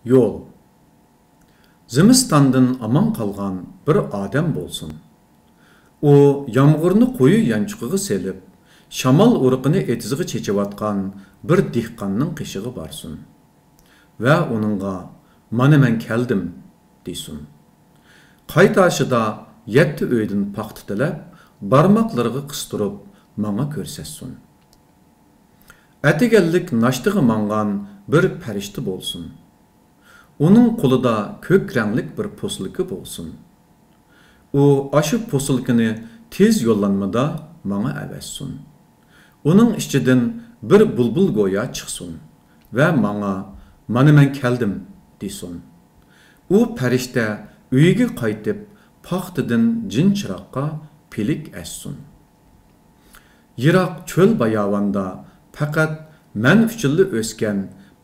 Yol. Zimistandan aman qalğan bir adam bolsun. O yağmurni qo'yi yanchiqig'i selib, shamol urug'ini etizig'i chechivatgan bir dehqonning qishig'i borsin. Va uningga "Mana men keldim" desin. Qaytashida 7 uydan paxta tilab, barmoqlariga qistirib manga ko'rsatsin. Atiganlik nashtig'i mangan bir farishta bolsun. Onun qo'lida ko'k ranglik bir posilka bo'lsin. U aşı posilkani tez yo'llanmada manga avassin. Onun ichidan bir bulbul go'ya chiqsin va manga "Mana men keldim" desin. U farishta uyiga qaytib, paxtadan jin chiroqqa pilik assin. Yiroq cho'l bayovonda faqat men uchunli o'sgan,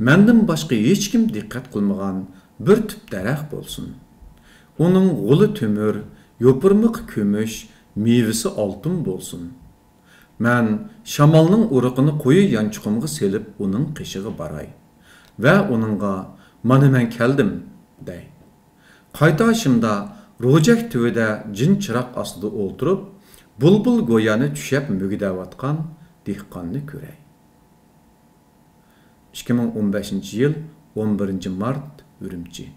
mendan boshqa hech kim diqqat qilmagan bir tüp daraxt bo'lsin. Onun g'uli tömür, yopirmiq kumush, mevasi oltin bo'lsin. Men shamolning urug'ini qo'yi yanchiqimga selib uning qishig'i baray va uningga "Mana men keldim" dey. Qaytashimda ro'jak tuvida jin chiroq ostida o'ltirib, bulbul go'yani tushab mugidavatgan dehqonni ko'ray. 2015 yil 11 mart Ürümçi.